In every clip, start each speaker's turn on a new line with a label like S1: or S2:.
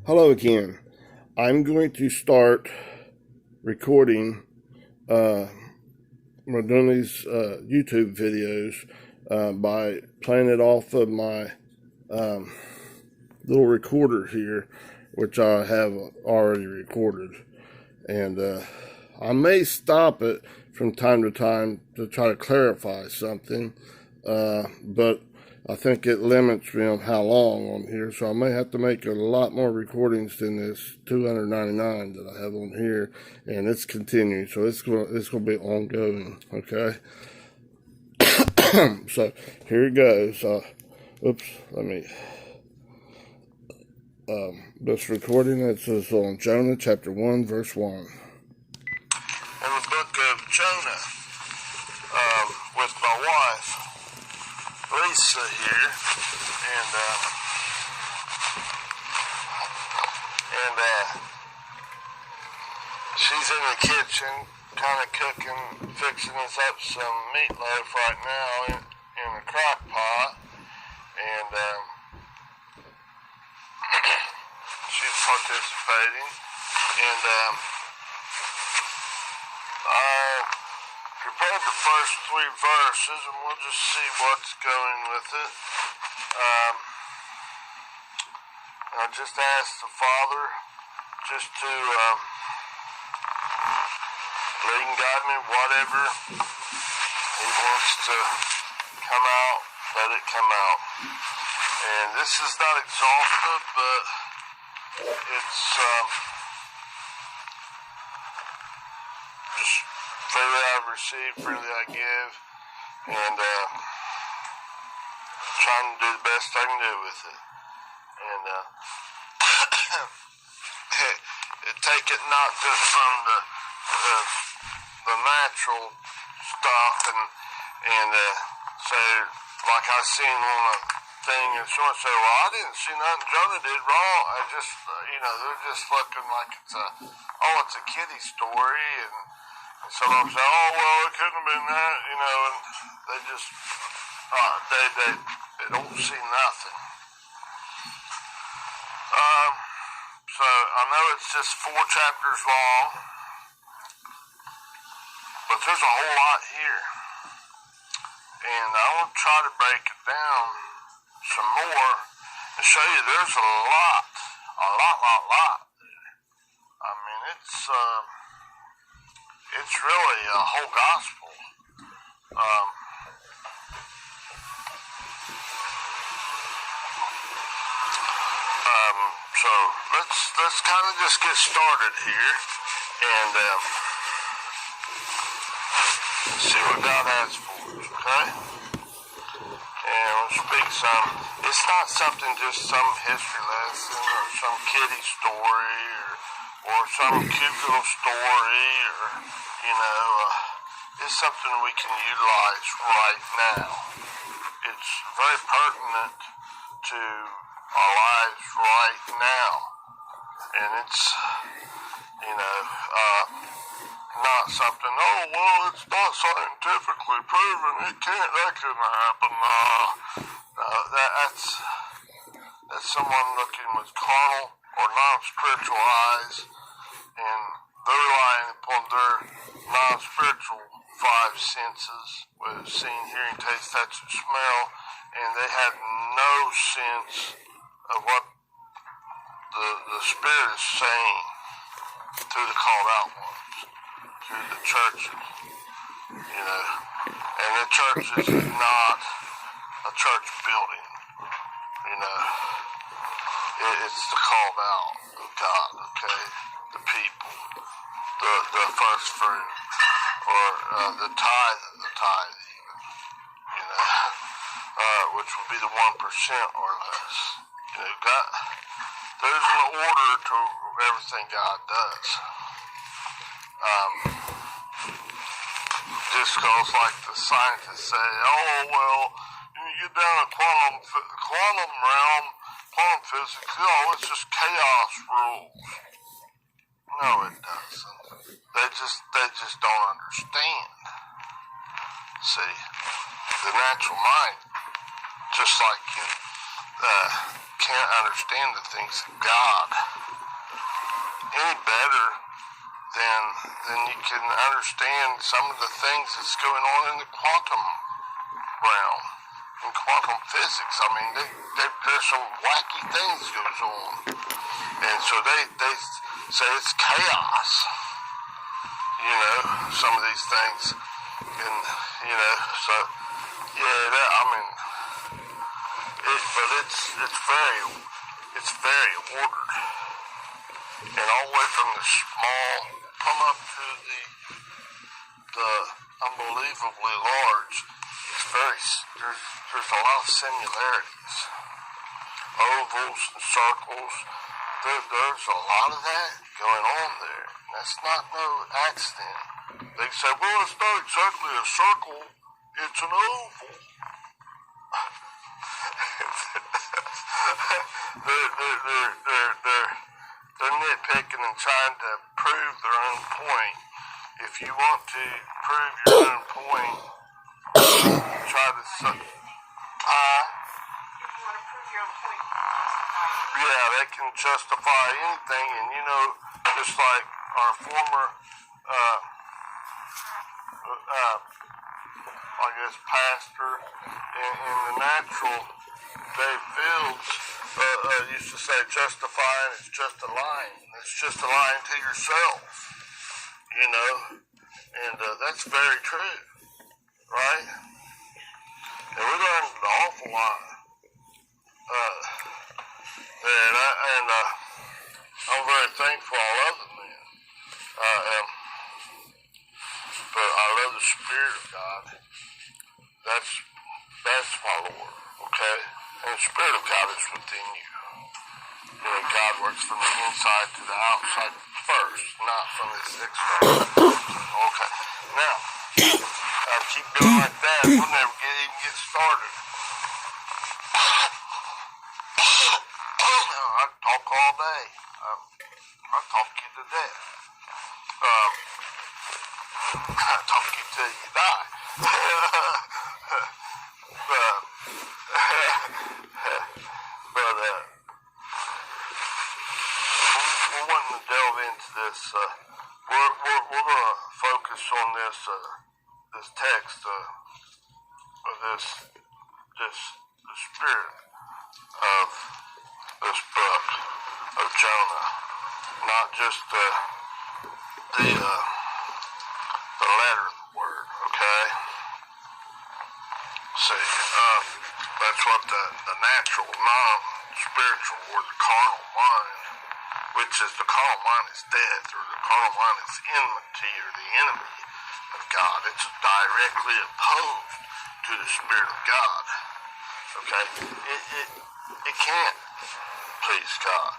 S1: Hello again. I'm going to start recording. We're doing these YouTube videos by playing it off of my little recorder here, which I have already recorded. And I may stop it from time to time to try to clarify something, but I think it limits me on how long on here, so I may have to make a lot more recordings than this 299 that I have on here, and it's continuing, so it's going to be ongoing, okay? So here it goes. Let me. This recording, it says on Jonah chapter 1, verse 1. In the book of Jonah, with my wife, Lisa here, and she's in the kitchen, kind of cooking, fixing us up some meatloaf right now in a crock pot, and she's participating, and I prepared the first 3 verses, and we'll just see what's going with it. I just asked the Father just to lead and guide me, whatever He wants to come out, let it come out. And this is not exhaustive, but it's just freely I receive, freely I give, and trying to do the best I can do with it. And take it not just from the natural stuff, and say, like I seen on a thing, and someone say, well, I didn't see nothing Jonah did wrong. I just, they're just looking like it's a kiddie story, and some of them say, oh, well, it couldn't have been that, and they just, they don't see nothing. So I know it's just 4 chapters long, but there's a whole lot here. And I want to try to break it down some more and show you there's a lot there. I mean, it's really a whole gospel. So let's kind of just get started here and see what God has for us, okay? And we'll speak some. It's not something just some history lesson or some kiddie story or some cute little story or, it's something we can utilize right now. It's very pertinent to our lives right now, and it's not something, oh well, it's not scientifically proven, that couldn't happen. That's someone looking with carnal or non-spiritual eyes, and they're relying upon their non-spiritual 5 senses, with seeing, hearing, taste, touch, and smell, and they have no sense of what the Spirit is saying through the called out ones, through the churches, and the church is not a church building, it's the called out of God, okay, the people, the first fruit, or the tithe of the tithe, which will be the 1% or less. God, there's an order to everything God does. Just goes like the scientists say, oh, well, you get down to quantum realm, quantum physics, it's just chaos rules. No, it doesn't. They just don't understand. See, the natural mind, just like in can't understand the things of God any better than you can understand some of the things that's going on in the quantum realm, in quantum physics. I mean, there's some wacky things goes on, and so they say it's chaos. You know, some of these things, and you know, so yeah, I mean, but it's very ordered, and all the way from the small come up to the unbelievably large. It's there's a lot of similarities, ovals and circles. There's a lot of that going on there. And that's not no accident. They say, well, it's not exactly a circle, it's an oval. they're nitpicking and trying to prove their own point. If you want to prove your own point, try to yeah, they can justify anything, and you know, just like our former, I guess, pastor in the natural, Dave Fields, used to say, justifying is just a lying. It's just a lying to yourself, you know, and that's very true, right? And we learned an awful lot. And I'm very thankful I love the man. But I love the Spirit of God. That's my Lord, okay? And the Spirit of God is within you. You know, God works from the inside to the outside first, not from this external. Okay. Now, I keep going like that, we'll never even get started. I talk all day. I talk you to death. I talk you till you die. but we're wanting to delve into this. We're going to focus on this text of the spirit of this book of Jonah, not just the letter of the word, okay? See, that's what the natural, non-spiritual, or the carnal mind, which is the carnal mind is death, or the carnal mind is enmity, or the enemy of God. It's directly opposed to the Spirit of God, okay? It can't please God.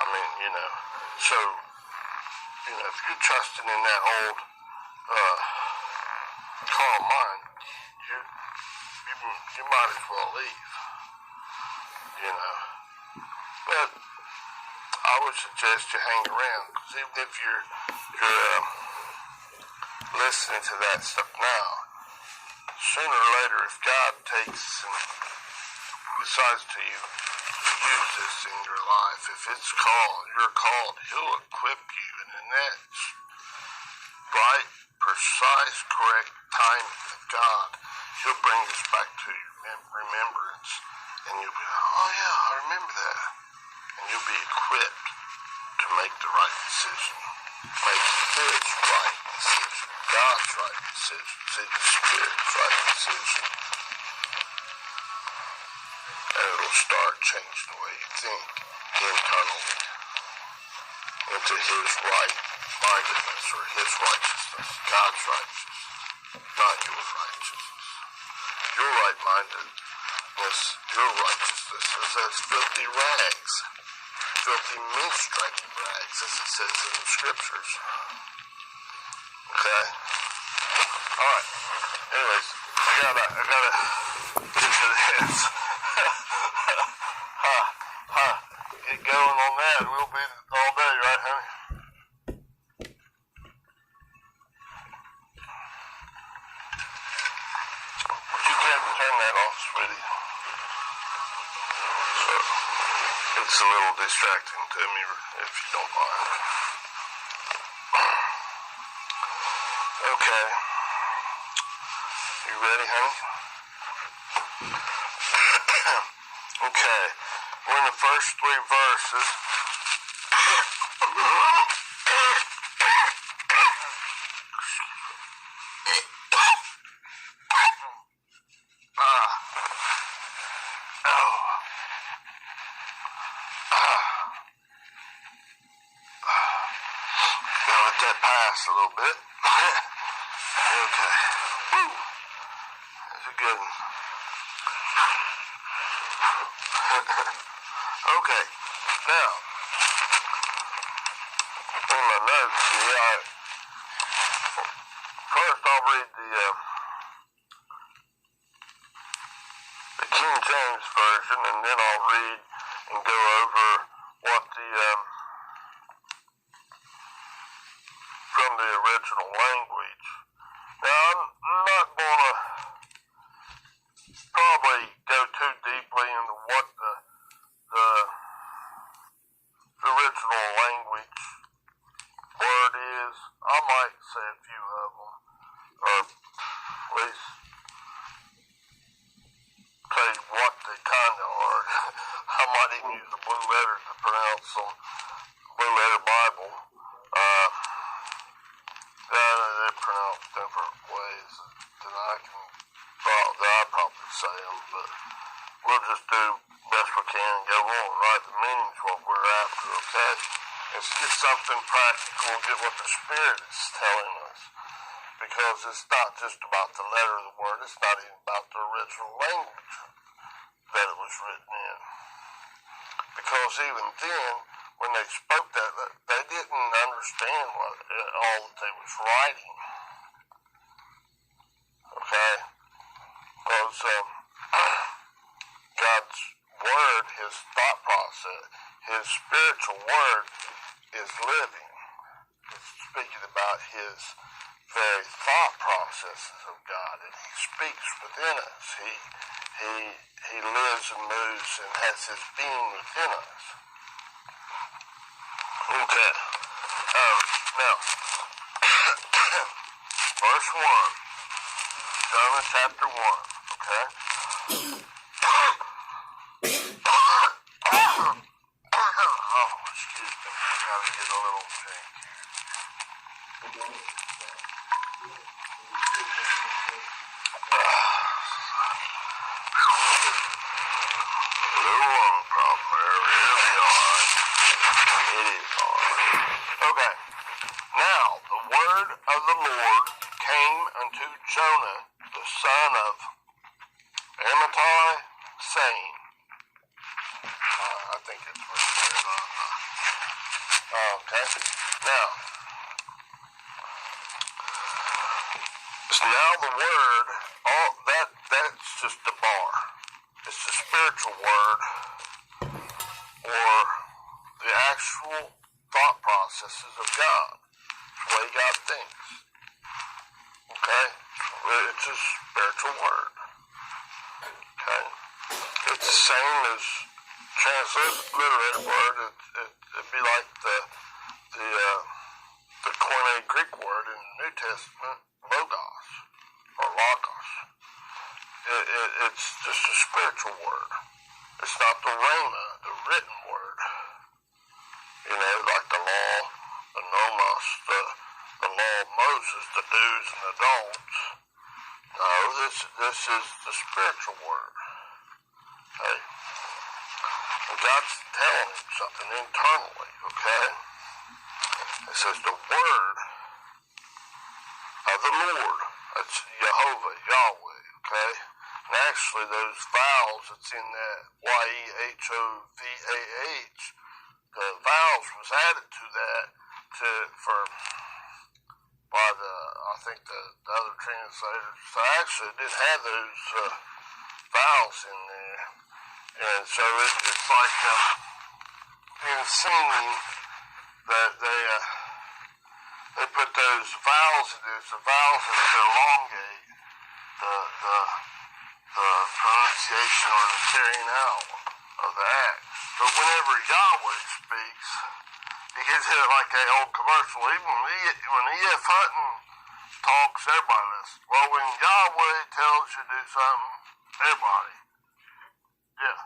S1: I mean, you know, so, you know, if you're trusting in that old carnal mind, you might as well leave, you know. But I would suggest you hang around, because even if you're listening to that stuff now, sooner or later, if God takes and decides to use this in your life, if it's you're called, He'll equip you, and in that right, precise, correct timing of God, He'll bring this back to your remembrance, and you'll be, oh yeah, I remember that, and you'll be equipped to make the right decision, make His right decision, God's right decision, see the Spirit's right decision. And it'll start changing the way you think internally into His right-mindedness, or His righteousness, God's righteousness, not your righteousness. Your right-mindedness, your righteousness is as filthy rags, filthy menstruating rags, as it says in the Scriptures. Okay? Alright. Anyways, I gotta get to this. Get going on that. We'll be all day, right, honey? You can't turn that off, sweetie. It's a little distracting to me, if you don't mind. Okay. You ready, honey? Okay. We're in the first 3 verses. Gonna let that pass a little bit. Okay. Woo. That's a good one. Okay. Now, in my notes here, first I'll read the King James Version, and then I'll read and go over what from the original language. Now, I'm not going to probably go too deeply into what the original language word is. I might say a few of them, or at least say what they kind of are. I might even use the blue letters to pronounce them. Blue letter Bible. They pronounce different ways than I probably say them, but we'll just do best we can and go on, right? The meaning's what we're after, okay? Let's get something practical, get what the Spirit is telling us, because it's not just about the letter of the word, it's not even about the original language that it was written in. Because even then, when they spoke that, they didn't understand all that they was writing. Okay? Because God's word, his thought process, his spiritual word is living. It's speaking about his very thought processes of God, and he speaks within us. He lives and moves and has his being within us. Okay. Now, verse 1, Jonah chapter 1, okay? Oh, excuse me. I gotta get a little drink here. Little lung problem there. Really hard. It is hard. Okay. Now the word of the Lord came unto Jonah, the son of Amittai, saying, I think it's right there. Okay. Now the word, that's just the bar. It's the spiritual word, or the actual thought processes of God, the way God thinks. Okay? It's a spiritual word. Okay? It's the same as transliterated word. It'd be like the Koine Greek word in the New Testament, logos, or logos. It's just a spiritual word. It's not the rhema, the written word. You know, like the law, the nomos, the law of Moses, the do's and the don'ts. No, this is the spiritual word. Okay? And God's telling him something internally, okay? It says the word of the Lord. That's Jehovah, Yahweh, okay? And actually those vowels that's in that Y-E-H-O-V-A-H, the vowels was added to that by I think the other translators. So actually it didn't have those vowels in there. And so it's like in singing that they put those vowels in there. The vowels that elongate the pronunciation or the carrying out of the acts. But whenever Yahweh speaks, he gives it like an old commercial. Even when E.F. Hutton talks, everybody listens. Well, when Yahweh tells you to do something, everybody. Yeah.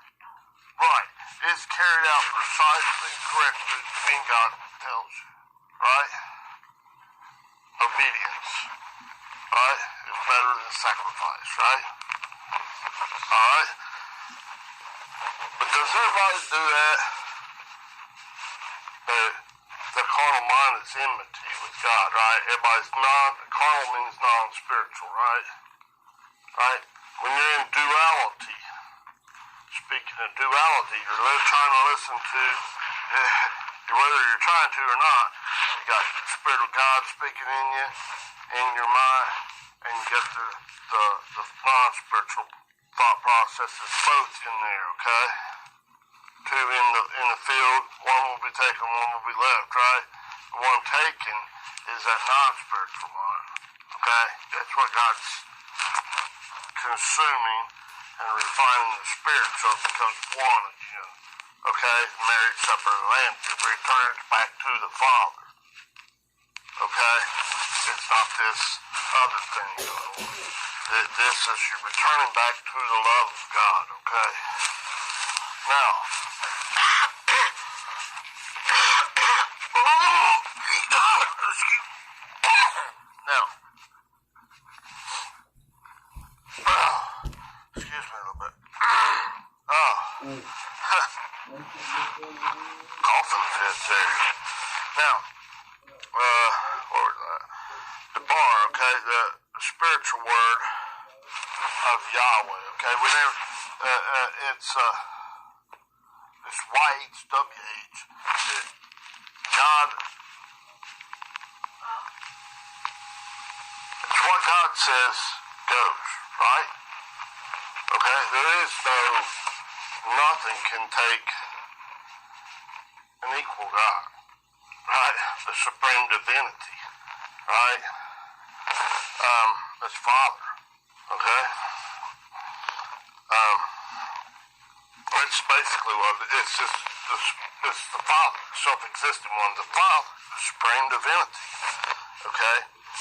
S1: Right. It's carried out precisely correctly when God tells you. Right? Obedience. Right? Is better than sacrifice, right? Alright? But does everybody do that? The carnal mind is enmity with God, right? Carnal means non-spiritual, right? Right? When you're in duality, speaking of duality, you're trying to listen to, whether you're trying to or not, you got the Spirit of God speaking in you, in your mind, and you get the non-spiritual thought processes both in there, okay? Two in the field, one will be taken, one will be left, right? The one taken is that non-spiritual mind, okay? That's what God's consuming and refining the spiritual becomes one again, okay? Marriage supper of the Lamb, it returns back to the Father, okay? It's not this other thing going on. This is you returning back to the love of God, okay? Now, excuse me a little bit. Coughing fits there. Now, what was that? The bar, okay, the spiritual word of Yahweh, okay, whenever, it's YH, WH, God, it's what God says goes, right? Okay, there is nothing can take an equal God, right? The supreme divinity, right? As Father, okay? It's basically what it's just, it's the Father, self-existing one, the Father, the supreme divinity, okay?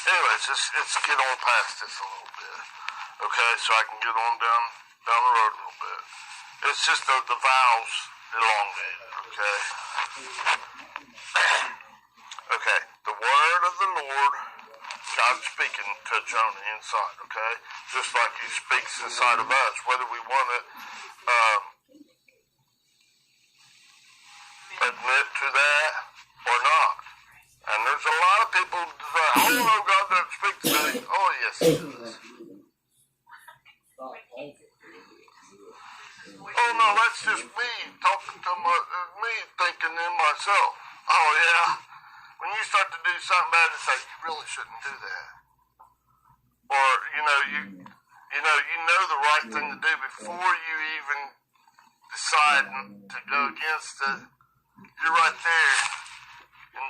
S1: Anyways, let's get on past this a little bit, okay? So I can get on down the road a little bit. It's just the vowels elongated, okay? Okay, the word of the Lord, God speaking to Jonah inside, okay? Just like he speaks inside of us, whether we want to admit to that or not. And there's a lot of people that say, oh no, God doesn't speak to me. Oh yes, he does. Oh no, that's just me talking to me thinking in myself. Oh yeah. When you start to do something bad, it's like, you really shouldn't do that. Or, you know the right thing to do before you even decide to go against it. You're right there. And,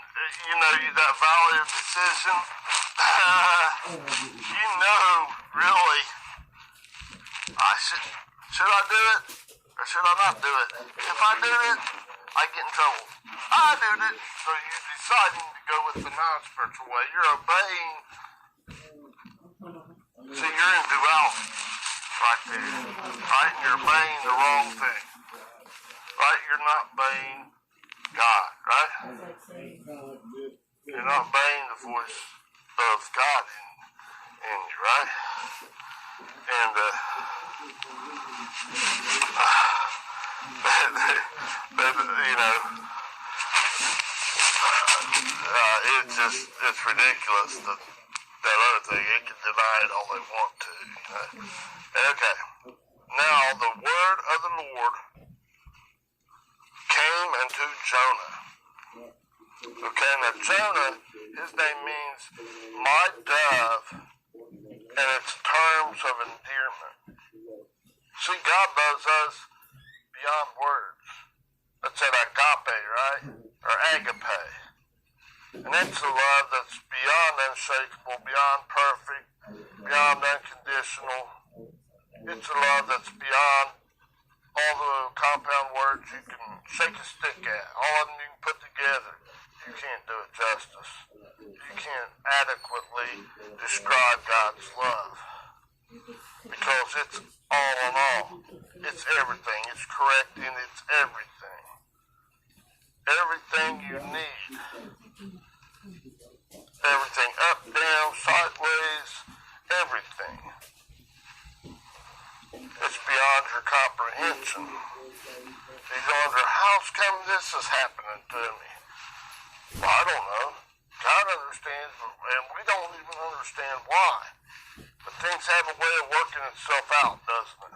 S1: that valley of decision. Really, should I do it? Or should I not do it? If I do it, I get in trouble. I did it. So you're deciding to go with the non-spiritual way. You're obeying. See, you're in duality right there. Right? You're obeying the wrong thing. Right? You're not obeying God. Right? You're not obeying the voice of God in you. Right? And, it's ridiculous that other thing, it can deny it all they want to. Okay. Now the word of the Lord came unto Jonah. Okay, now Jonah, his name means my dove, and it's terms of endearment. See, God loves us beyond words. That's that agape, right? Or agape. And it's a love that's beyond unshakable, beyond perfect, beyond unconditional. It's a love that's beyond all the compound words you can shake a stick at, all of them you can put together, you can't do it justice. You can't adequately describe God's love because it's all in all. It's everything. It's correcting. It's everything. Everything you need. Everything up, down, sideways, everything. It's beyond your comprehension. You wonder, how's come this is happening to me? Well, I don't know. God understands, and we don't even understand why. But things have a way of working itself out, doesn't it?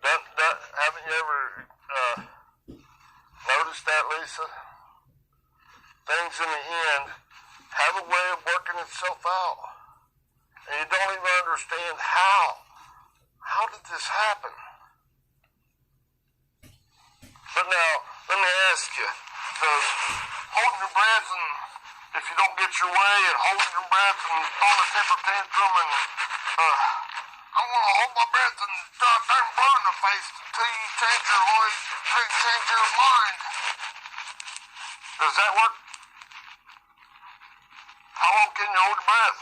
S1: Haven't you ever noticed that, Lisa? Things in the end have a way of working itself out. And you don't even understand how. How did this happen? But now, let me ask you, does holding your breath and if you don't get your way and holding your breath and throwing a temper tantrum and I want to hold my breath and turn blue in the face until you change your voice, until you change your mind. Does that work? How long can you hold your breath?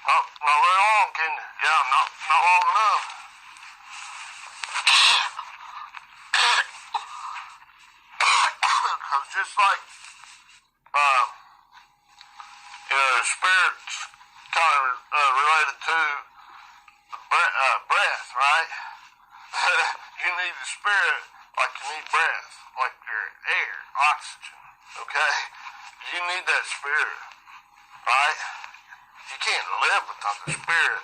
S1: Not very long, can you? Yeah, not long enough. Because just like, spirits kind of related to breath, right? You need the spirit like you need breath, like your air, oxygen, okay? You need that spirit, right? You can't live without the spirit.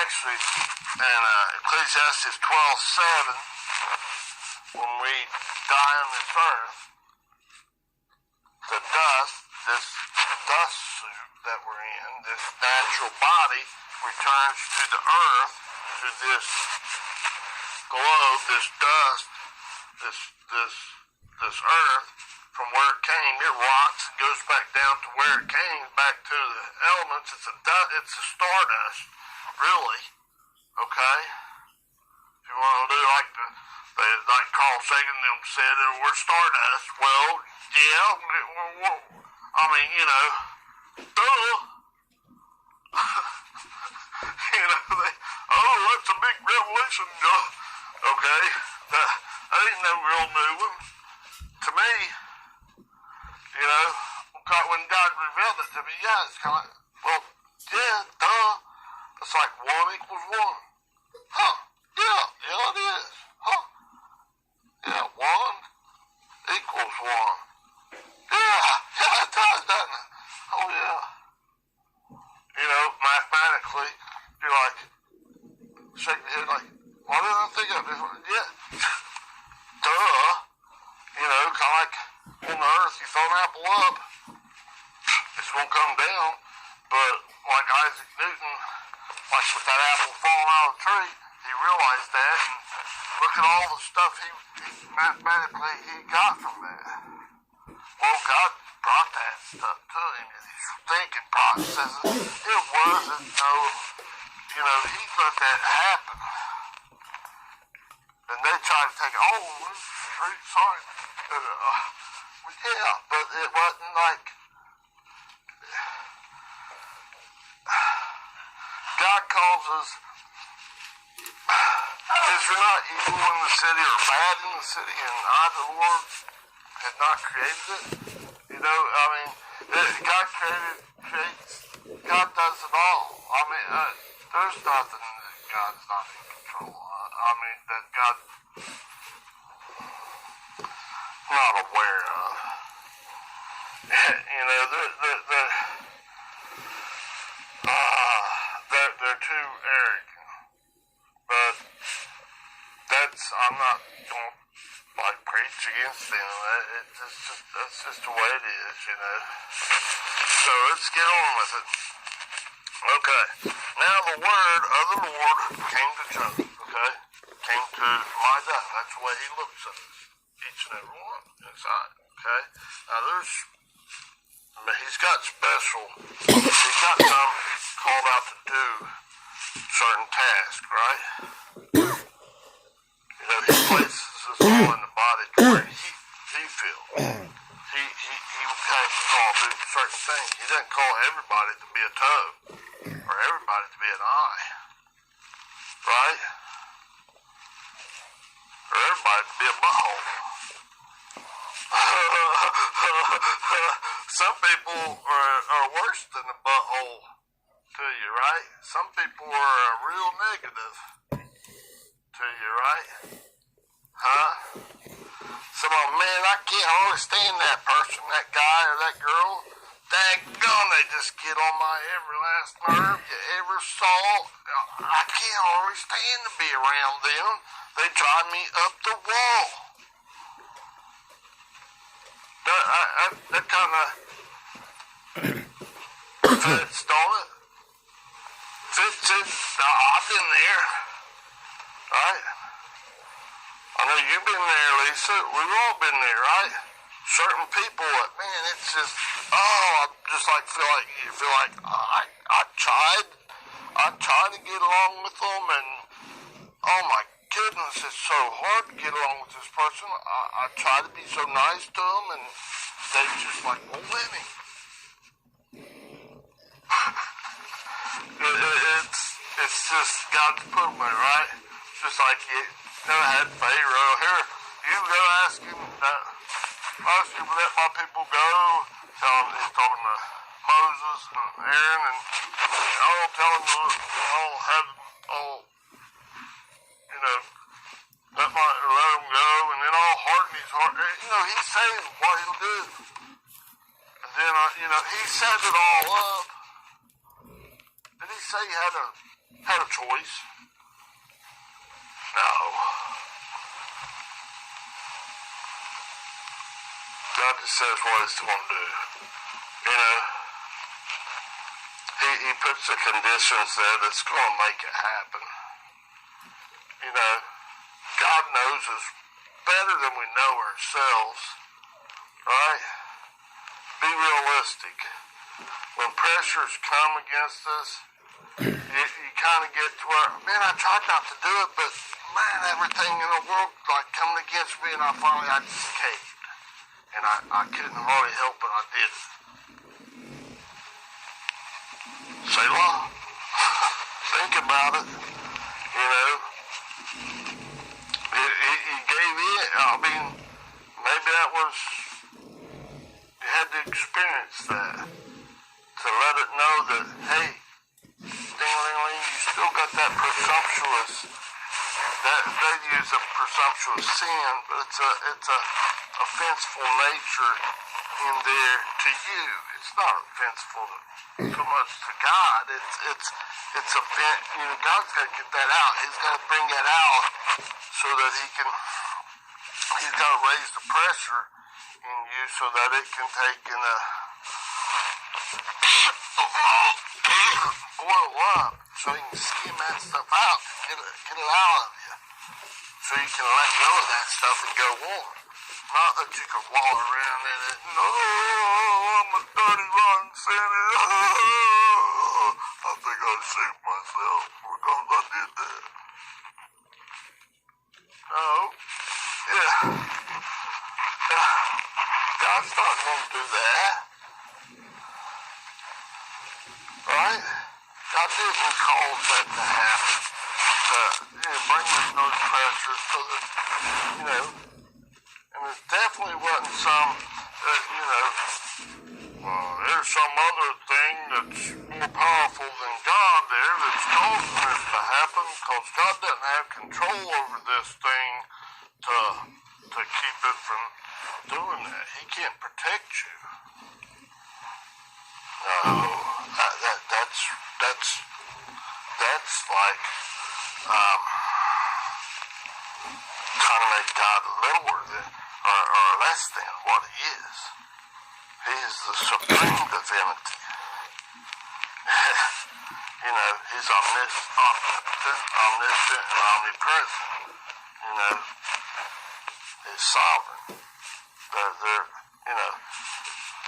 S1: Actually, in Ecclesiastes 12:7, when we die on this earth, the dust, this dust suit that we're in, this natural body, returns to the earth, to this globe, this dust, this earth, from where it came. It rots and goes back down to where it came, back to the elements. It's a stardust, really. Okay? If you want to do like Carl Sagan them said, we're stardust. Well, yeah, I mean, duh. That's a big revelation, okay? That ain't no real new one. To me, when God revealed it to me, yeah, it's kind of like, well, yeah, duh. It's like 1 equals 1. Huh, yeah, it is. Huh. Yeah, 1 equals 1. Yeah, it does, doesn't it? Oh, yeah. Mathematically, you're like, shake your head like, why did I think of this? Yeah, duh. Kind of like on the earth, you throw an apple up, it's going to come down. But like Isaac Newton, like with that apple falling out of the tree, he realized that. And look at all the stuff he mathematically got from that. Well, God brought that stuff to him in his thinking processes. It wasn't he let that happen. And they tried to take it, sorry. Yeah, but it wasn't like, God calls us, is there not evil in the city or bad in the city, and I, the Lord, have not created it? God God does it all. There's nothing that God's not in control of. That God's not aware of. They're too arrogant. But I'm not going to preach against them. That's just the way it is, So let's get on with it. Okay. Now the word of the Lord came to Jonah, okay? Came to my dad. That's the way he looks at us. Each and every one inside, okay? Now he's got some called out to do certain tasks, right? places us all in the body to where he feels. He has to call do certain things. He doesn't call everybody to be a toe or everybody to be an eye, right? Or everybody to be a butthole. Some people are worse than a butthole to you, right? Some people are real negative to you, right? Huh? Some of them, man, I can't hardly stand that person, that guy or that girl. Daggone, they just get on my every last nerve you ever saw. I can't hardly stand to be around them. They drive me up the wall. That kind of fits, don't it? Fits it. I've been there, right? I know you've been there, Lisa. We've all been there, right? Certain people, man, it's just, I just like feel like I tried to get along with them, and oh my goodness, it's so hard to get along with this person. I try to be so nice to them, and they just like won't let me. It's just God's put me, right? It's just like you never had Pharaoh. Here, you go ask him that. Ask him to let my people go. Tell him he's talking to Moses and Aaron, and I'll tell him I'll have let him go, and then I'll harden his heart. He's saying what he'll do. And then, he set it all up. Did he say he had a choice? No. God just says what he's going to do. He puts the conditions there that's going to make it happen. God knows us better than we know ourselves, right? Be realistic. When pressures come against us, you kind of get to where, man, I tried not to do it, but man, everything in the world like coming against me, and I just caved. And I couldn't hardly help it, I did it. Selah. Think about it. He gave in. I mean, maybe that was, you had to experience that to let it know that, hey, ding-a-ling-a-ling, you still got that presumptuous, they use a presumptuous sin, but it's a offenseful nature in there to you. It's not offenseful so much to God. It's offense. God's got to get that out. He's got to bring that out so that he's got to raise the pressure in you so that it can take in a boil up so you can skim that stuff out, get it out of you, so you can let go of that stuff and go on. Not that you can walk around in it. No, I'm a dirty, rotten sinner. I think I'll shoot myself because I did that. No. Yeah. God's not going to do that. Right? God didn't cause that to happen. Bring us those pressures so that, and it definitely wasn't some, there's some other thing that's more powerful than God there that's causing this to happen, because God doesn't have control over this thing to keep it from doing that. He can't protect you. No, that's like, trying to make God lower than or less than what he is. He is the supreme divinity. He's omniscient, and omnipresent. He's sovereign.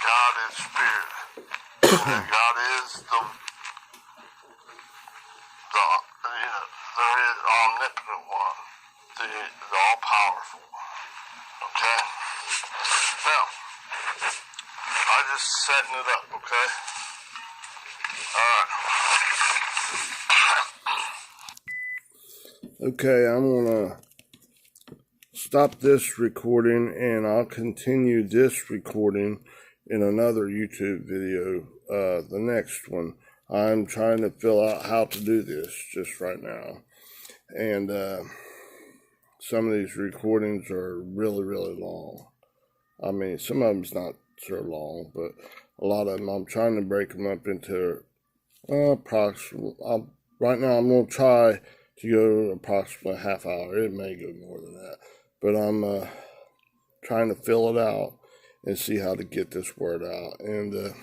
S1: God is spirit. God is there is omnipotent one. the all-powerful. Okay? Now, I'm just setting it up, okay? Alright. Okay, I'm gonna stop this recording and I'll continue this recording in another YouTube video, the next one. I'm trying to fill out how to do this just right now. And some of these recordings are really, really long. I mean, some of them's not so long, but a lot of them, I'm trying to break them up into approximately, right now I'm going to try to go approximately a half hour. It may go more than that. But I'm trying to fill it out and see how to get this word out and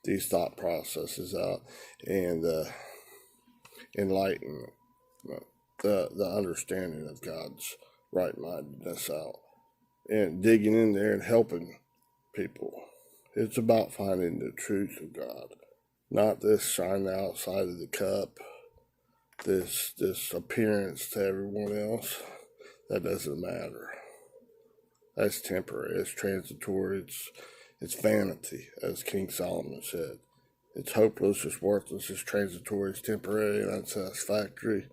S1: these thought processes out and enlighten the understanding of God's right-mindedness out and digging in there and helping people. It's about finding the truth of God, not this shine outside of the cup, this appearance to everyone else. That doesn't matter. That's temporary. It's transitory. It's vanity, as King Solomon said. It's hopeless. It's worthless. It's transitory. It's temporary and unsatisfactory.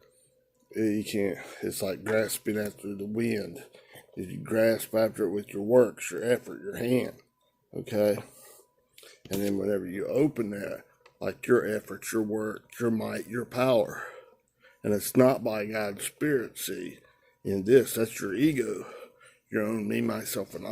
S1: You can't. It's like grasping after the wind. You grasp after it with your works, your effort, your hand. Okay? And then whenever you open that, like your efforts, your work, your might, your power. And it's not by God's Spirit, see. In this, that's your ego. Your own me, myself, and I.